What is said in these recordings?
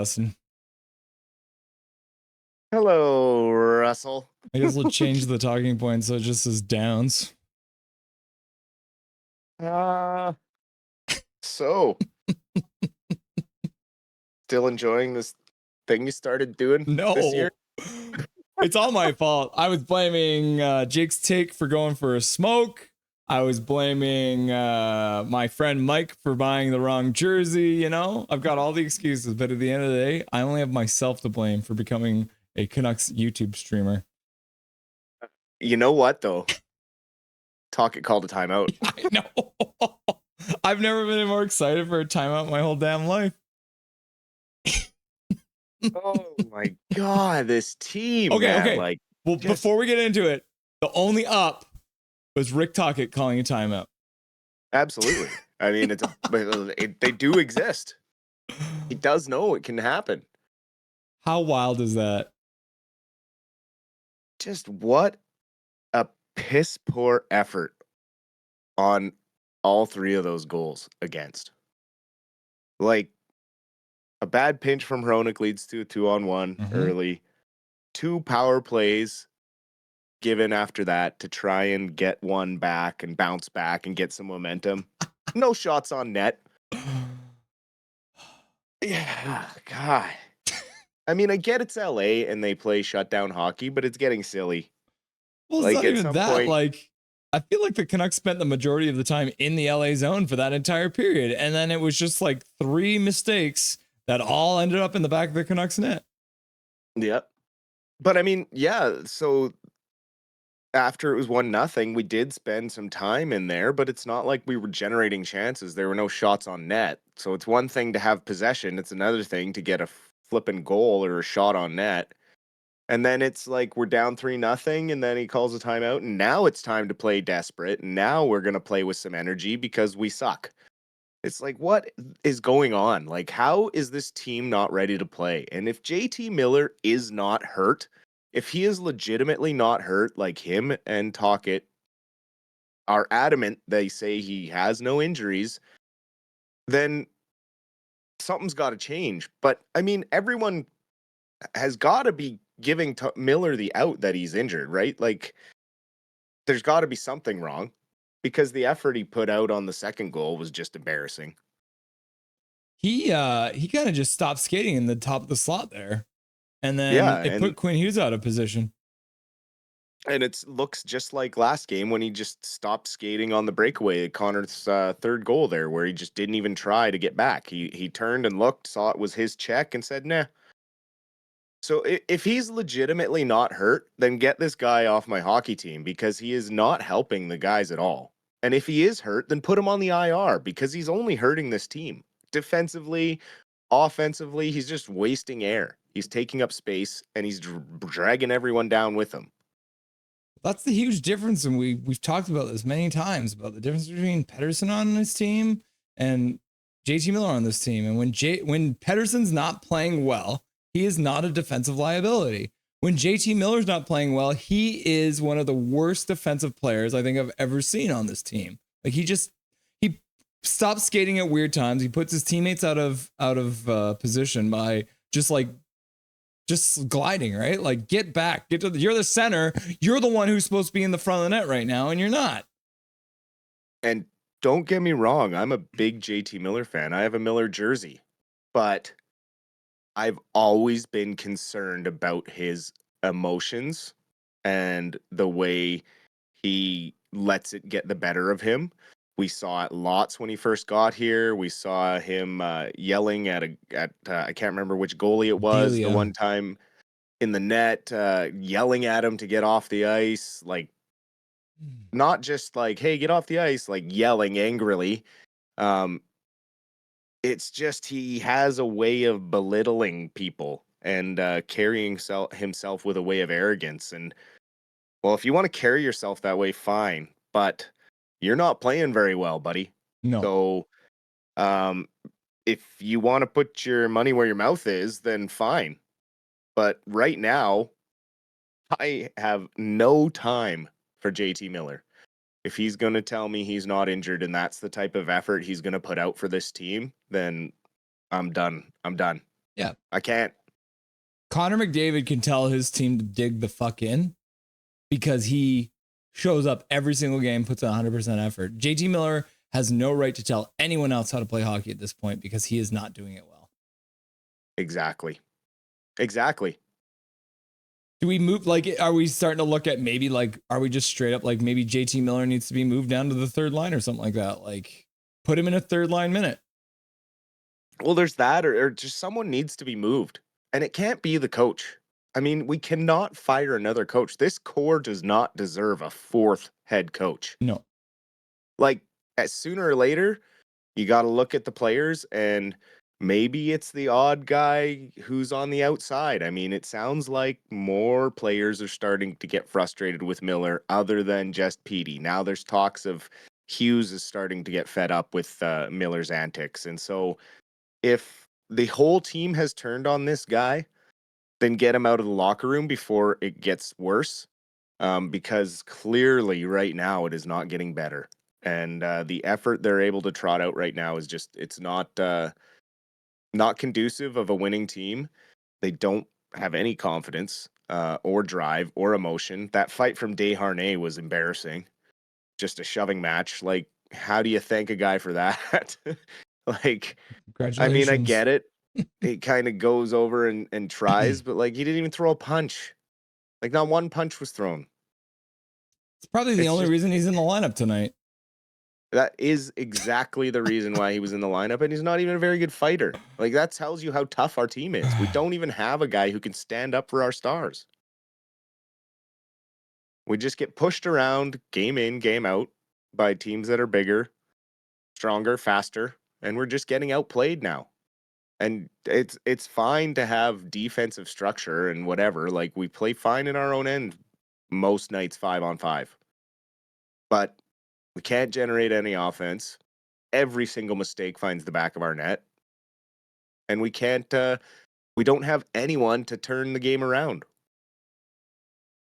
Dustin. Hello, Russell. I guess we'll change the talking point so it just says downs. So still enjoying this thing you started doing this year? No. It's all my fault. I was blaming Jake's take for going for a smoke. I was blaming my friend Mike for buying the wrong jersey. You know, I've got all the excuses, but at the end of the day, I only have myself to blame for becoming a Canucks YouTube streamer. You know what, though? Talk called a timeout. I know. I've never been more excited for a timeout in my whole damn life. Oh my God, this team, Okay, man. okay. Like, well, before we get into it, the only up was Rick Tocchet calling a timeout. Absolutely. I mean, they do exist. He does know it can happen. How wild is that? Just what a piss poor effort on all three of those goals against. Like, a bad pinch from Hronik leads to a 2-on-1 early. 2 power plays given after that to try and get one back and bounce back and get some momentum. No shots on net. Yeah, God. I mean, I get it's LA and they play shutdown hockey, but it's getting silly. Well, it's not even that. Like, I feel like the Canucks spent the majority of the time in the LA zone for that entire period. And then it was just like 3 mistakes that all ended up in the back of the Canucks net. Yep. But I mean, yeah, so after it was 1-0, we did spend some time in there, but it's not like we were generating chances. There were no shots on net. So it's one thing to have possession. It's another thing to get a flipping goal or a shot on net. And then it's like we're down 3-0, and then he calls a timeout, and now it's time to play desperate, and now we're going to play with some energy because we suck. It's like, what is going on? Like, how is this team not ready to play? And if JT Miller is not hurt, if he is legitimately not hurt, like him and Tocchet are adamant, they say he has no injuries, then something's got to change. But I mean, everyone has got to be giving Miller the out that he's injured, right? Like, there's got to be something wrong because the effort he put out on the second goal was just embarrassing. He kind of just stopped skating in the top of the slot there. And then it put Quinn Hughes out of position. And it looks just like last game when he just stopped skating on the breakaway at Connor's third goal there, where he just didn't even try to get back. He turned and looked, saw it was his check, and said, nah. So if he's legitimately not hurt, then get this guy off my hockey team because he is not helping the guys at all. And if he is hurt, then put him on the IR because he's only hurting this team. Defensively, offensively, he's just wasting air. He's taking up space, and he's dragging everyone down with him. That's the huge difference, and we've talked about this many times about the difference between Pettersson on this team and JT Miller on this team. And when Pettersson's not playing well, he is not a defensive liability. When JT Miller's not playing well, he is one of the worst defensive players I think I've ever seen on this team. Like he stops skating at weird times. He puts his teammates out of position by just gliding, right? Like get back, you're the center. You're the one who's supposed to be in the front of the net right now, and you're not. And don't get me wrong, I'm a big JT Miller fan. I have a Miller jersey, but I've always been concerned about his emotions and the way he lets it get the better of him. We saw it lots when he first got here. We saw him yelling at I can't remember which goalie it was. The one time in the net, yelling at him to get off the ice, like not just like, "Hey, get off the ice," like yelling angrily. It's just he has a way of belittling people and carrying himself with a way of arrogance. And well, if you want to carry yourself that way, fine, but you're not playing very well, buddy. No. So, if you want to put your money where your mouth is, then fine. But right now, I have no time for JT Miller. If he's going to tell me he's not injured and that's the type of effort he's going to put out for this team, then I'm done. I'm done. Yeah. I can't. Connor McDavid can tell his team to dig the fuck in because he shows up every single game, puts in 100% effort. JT Miller has no right to tell anyone else how to play hockey at this point because he is not doing it well. Exactly. Do we move, like, are we starting to look at maybe, like, are we just straight up, like, maybe JT Miller needs to be moved down to the third line or something like that? Like, put him in a third line minute. Well, there's that, or just someone needs to be moved. And it can't be the coach. I mean, we cannot fire another coach. This core does not deserve a fourth head coach. No. Like, sooner or later, you got to look at the players, and maybe it's the odd guy who's on the outside. I mean, it sounds like more players are starting to get frustrated with Miller other than just Petey. Now there's talks of Hughes is starting to get fed up with Miller's antics. And so if the whole team has turned on this guy, then get him out of the locker room before it gets worse. Because clearly right now it is not getting better. And the effort they're able to trot out right now is just, it's not conducive of a winning team. They don't have any confidence or drive or emotion. That fight from Desharnais was embarrassing. Just a shoving match. Like, how do you thank a guy for that? Like, I mean, I Congratulations. get it. He kind of goes over and tries, but like, he didn't even throw a punch. Like, not one punch was thrown. It's probably the It's only just, reason he's in the lineup tonight. that is exactly the reason why he was in the lineup, and he's not even a very good fighter. Like, that tells you how tough our team is. We don't even have a guy who can stand up for our stars. We just get pushed around game in, game out by teams that are bigger, stronger, faster, and we're just getting outplayed now. And it's fine to have defensive structure and whatever. Like, we play fine in our own end most nights 5-on-5. But we can't generate any offense. Every single mistake finds the back of our net. And we don't have anyone to turn the game around.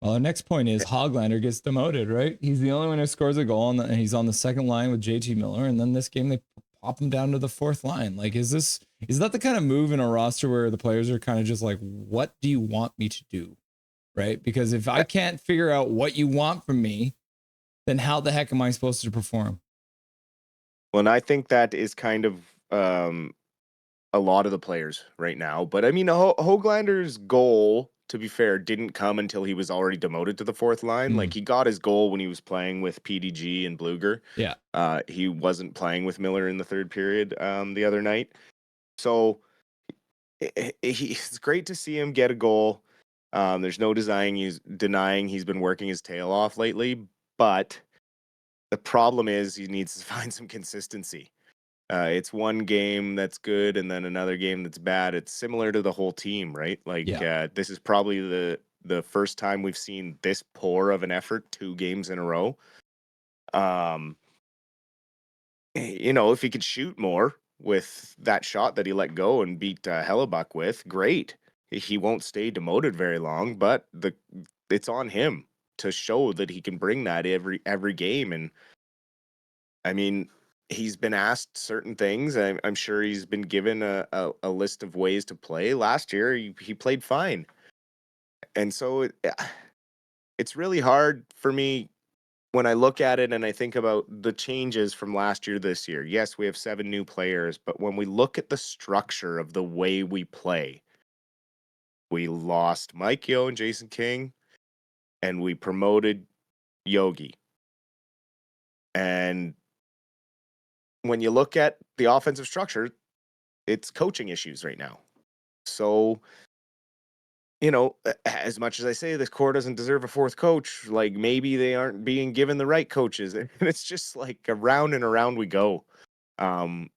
Well, our next point is Höglander gets demoted, right? He's the only one who scores a goal, and he's on the second line with JT Miller. And then this game, they pop him down to the fourth line. Like, is that the kind of move in a roster where the players are kind of just like, what do you want me to do? Right? Because if I can't figure out what you want from me, then how the heck am I supposed to perform? Well, and I think that is kind of a lot of the players right now. But I mean, Höglander's goal, to be fair, didn't come until he was already demoted to the fourth line. Like, he got his goal when he was playing with PDG and Bluger. Yeah. He wasn't playing with Miller in the third period the other night. So it's great to see him get a goal. There's no denying he's been working his tail off lately, but the problem is he needs to find some consistency. It's one game that's good and then another game that's bad. It's similar to the whole team, right? Like, Yeah. this is probably the first time we've seen this poor of an effort 2 games in a row. If he could shoot more with that shot that he let go and beat Hellebuck with, great. He won't stay demoted very long, but it's on him to show that he can bring that every game. And I mean, he's been asked certain things. I'm sure he's been given a list of ways to play. Last year, he played fine. And so it's really hard for me when I look at it and I think about the changes from last year to this year. Yes, we have 7 new players, but when we look at the structure of the way we play, we lost Mike Yeo and Jason King, and we promoted Yogi. And when you look at the offensive structure, it's coaching issues right now. So, as much as I say this core doesn't deserve a fourth coach, like, maybe they aren't being given the right coaches. And it's just like around and around we go. Um,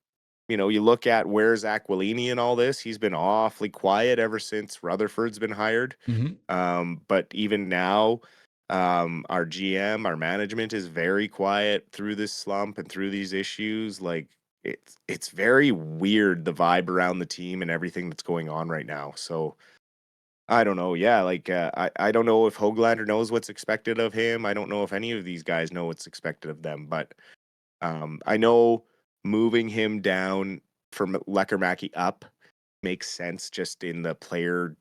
you look at where's Aquilini in all this. He's been awfully quiet ever since Rutherford's been hired. But even now, our GM, our management is very quiet through this slump and through these issues. Like, it's very weird, the vibe around the team and everything that's going on right now. So I don't know. Yeah, like, I don't know if Höglander knows what's expected of him. I don't know if any of these guys know what's expected of them. But I know moving him down from Lekkerimäki up makes sense just in the player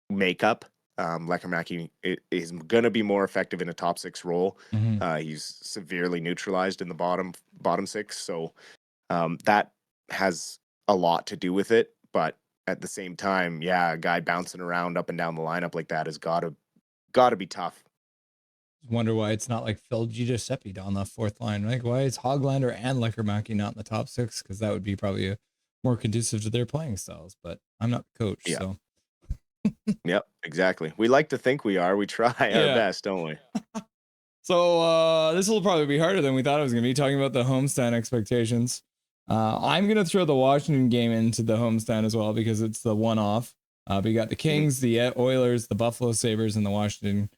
makeup. Lekkerimäki is going to be more effective in a top six role. Mhm. He's severely neutralized in the bottom six, so that has a lot to do with it. But at the same time, yeah, a guy bouncing around up and down the lineup like that has got to be tough. Wonder why it's not like Phil Giuseppe on the fourth line. Like, why is Höglander and Lekkerimäki not in the top six? Because that would be probably more conducive to their playing styles. But I'm not the coach, Yeah. so Yep, exactly. We like to think we are. We try our yeah. best, don't we? So this will probably be harder than we thought it was going to be. Talking about the homestand expectations, I'm going to throw the Washington game into the homestand as well because it's the one-off. But you got the Kings, the Oilers, the Buffalo Sabres, and the Washington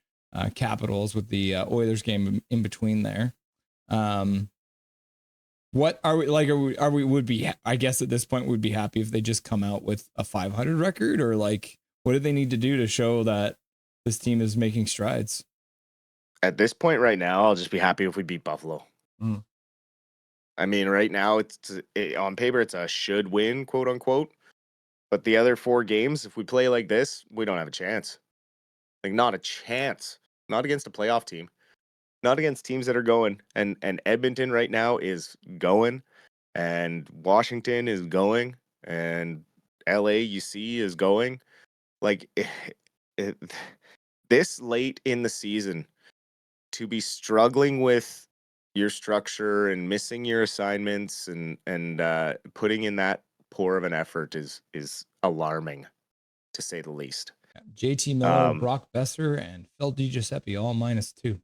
Capitals with the Oilers game in between there. What are we like? Are we would be? I guess at this point would be happy if they just come out with a 500 record, or like what do they need to do to show that this team is making strides? At this point right now, I'll just be happy if we beat Buffalo. Mm. I mean, right now on paper it's a should win, quote unquote. But the other 4 games, if we play like this, we don't have a chance. Like not a chance. Not against a playoff team. Not against teams that are going. And Edmonton right now is going, and Washington is going, and LAUC is going. Like it, this late in the season to be struggling with your structure and missing your assignments and putting in that poor of an effort is alarming, to say the least. JT Miller, Um, Brock Besser, and Phil DiGiuseppe all -2.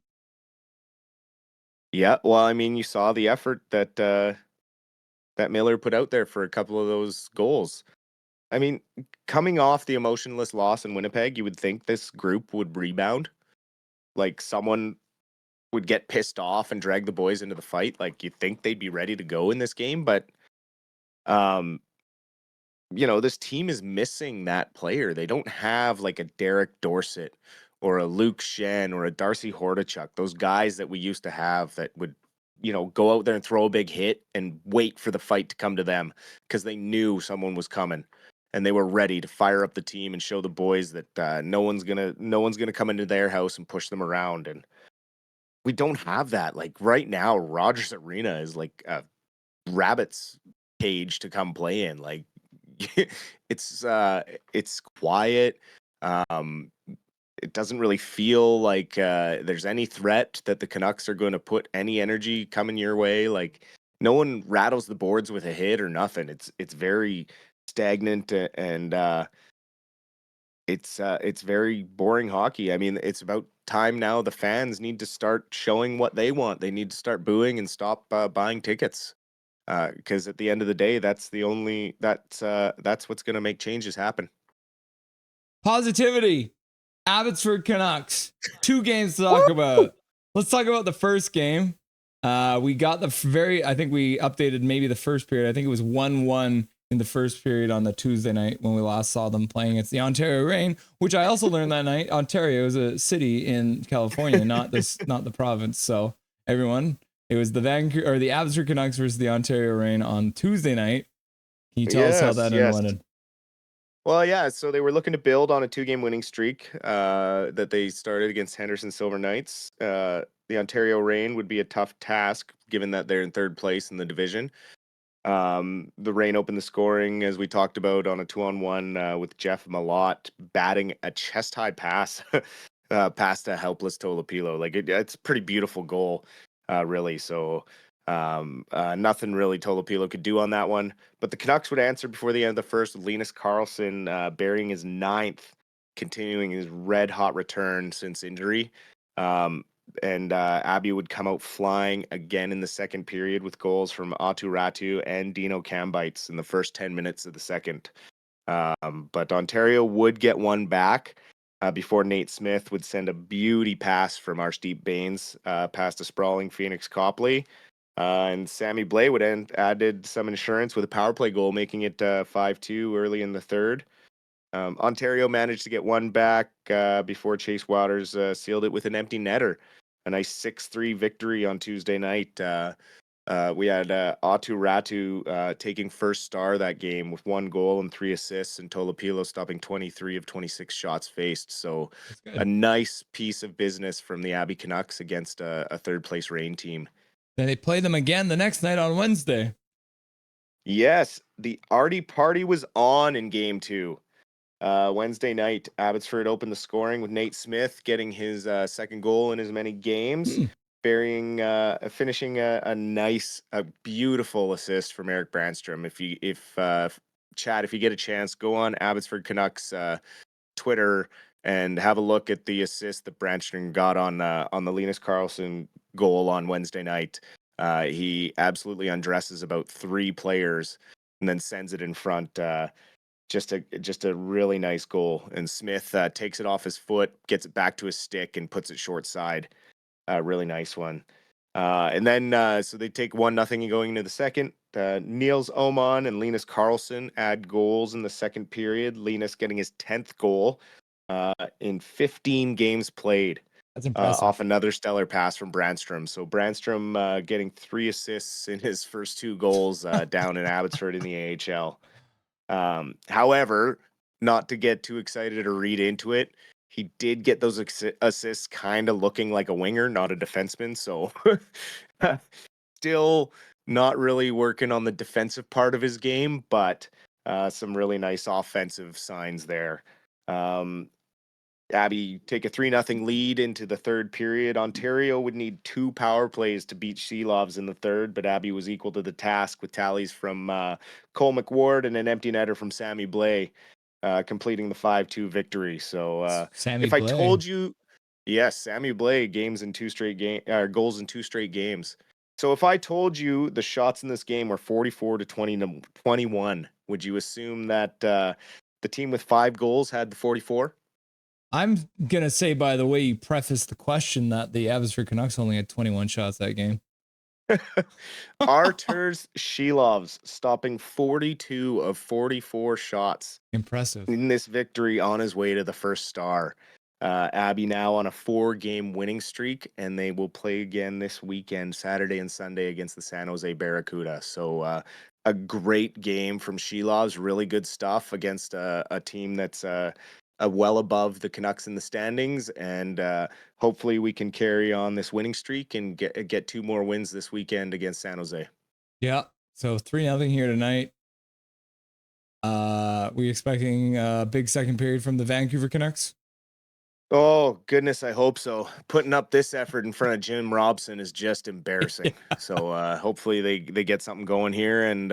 yeah, well, I mean, you saw the effort that Miller put out there for a couple of those goals. I mean, coming off the emotionless loss in Winnipeg, you would think this group would rebound. Like someone would get pissed off and drag the boys into the fight. Like you think they'd be ready to go in this game, but um, this team is missing that player. They don't have like a Derek Dorsett or a Luke Shen or a Darcy Hordichuk, those guys that we used to have that would, go out there and throw a big hit and wait for the fight to come to them because they knew someone was coming and they were ready to fire up the team and show the boys that no one's gonna come into their house and push them around. And we don't have that. Like right now, Rogers Arena is like a rabbit's cage to come play in. Like it's quiet. Um, it doesn't really feel like there's any threat that the Canucks are going to put any energy coming your way. Like no one rattles the boards with a hit or nothing. It's very stagnant and it's very boring hockey. I mean, it's about time now. The fans need to start showing what they want. They need to start booing and stop buying tickets. Because at the end of the day, that's what's going to make changes happen. Positivity. Abbotsford Canucks. 2 games to talk about. Let's talk about the first game. We got I think we updated maybe the first period. I think it was 1-1 in the first period on the Tuesday night when we last saw them playing. It's the Ontario Reign, which I also learned that night. Ontario is a city in California, not the province. So everyone, it was the Abbotsford Canucks versus the Ontario Reign on Tuesday night. Can you tell us how that ended? Well, yeah, so they were looking to build on a 2-game winning streak that they started against Henderson Silver Knights. The Ontario Reign would be a tough task given that they're in third place in the division. The Reign opened the scoring, as we talked about, on a 2-on-1 with Jeff Malott batting a chest-high pass past a helpless Tolopilo. Like it's a pretty beautiful goal, really. So nothing really Tolopilo could do on that one. But the Canucks would answer before the end of the first with Linus Carlson burying his 9th, continuing his red-hot return since injury. And Abby would come out flying again in the second period with goals from Atu Ratu and Dino Cambites in the first 10 minutes of the second. But Ontario would get one back before Nate Smith would send a beauty pass from Arshdeep Bains past a sprawling Phoenix Copley. And Sammy Blais would added some insurance with a power play goal, making it 5-2 early in the third. Ontario managed to get one back before Chase Wouters sealed it with an empty netter. A nice 6-3 victory on Tuesday night. We had Atu Ratu taking first star that game with 1 goal and 3 assists, and Tolopilo stopping 23 of 26 shots faced. So That's a good. nice piece of business from the Abbey Canucks against a third place Reign team. Then they play them again the next night on Wednesday. Yes, the Artie party was on in game 2. Wednesday night, Abbotsford opened the scoring with Nate Smith getting his second goal in as many games, finishing a beautiful assist from Eric Brandstrom. Chad, if you get a chance, go on Abbotsford Canucks Twitter and have a look at the assist that Brandstrom got on the Linus Karlsson goal on Wednesday night. He absolutely undresses about 3 players and then sends it in front. Just a really nice goal. And Smith takes it off his foot, gets it back to his stick, and puts it short side. Really nice one. And then so they take 1-0 going into the second. Niels Oman and Linus Karlsson add goals in the second period. Linus getting his 10th goal in 15 games played. That's impressive. Off another stellar pass from Brandstrom. So Brandstrom getting 3 assists in his first 2 goals down in Abbotsford in the AHL. However, not to get too excited or read into it, he did get those assists kind of looking like a winger, not a defenseman. So still not really working on the defensive part of his game, but some really nice offensive signs there. Abbey take a 3-0 lead into the third period. Ontario would need 2 power plays to beat Shelovs in the third, but Abbey was equal to the task with tallies from Cole McWard and an empty netter from Sammy Blais, completing the 5-2 victory. So Sammy if I Blais. told you, yes, Sammy Blais goals in 2 straight games. So if I told you the shots in this game were 44 to 21, would you assume that the team with 5 goals had the 44? I'm going to say, by the way you prefaced the question, that the Abbotsford Canucks only had 21 shots that game. Arturs Shelovs stopping 42 of 44 shots Impressive. in this victory on his way to the first star. Abbey now on a 4-game winning streak, and they will play again this weekend, Saturday and Sunday, against the San Jose Barracuda. So a great game from Shelovs, really good stuff against a team that's well above the Canucks in the standings, and hopefully we can carry on this winning streak and get 2 more wins this weekend against San Jose. Yeah. So 3-0 here tonight. We expecting a big second period from the Vancouver Canucks? Oh, goodness, I hope so. Putting up this effort in front of Jim Robson is just embarrassing. So hopefully they get something going here and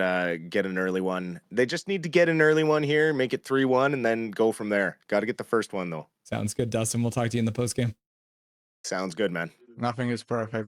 get an early one. They just need to get an early one here, make it 3-1, and then go from there. Got to get the first one, though. Sounds good, Dustin. We'll talk to you in the postgame. Sounds good, man. Nothing is perfect.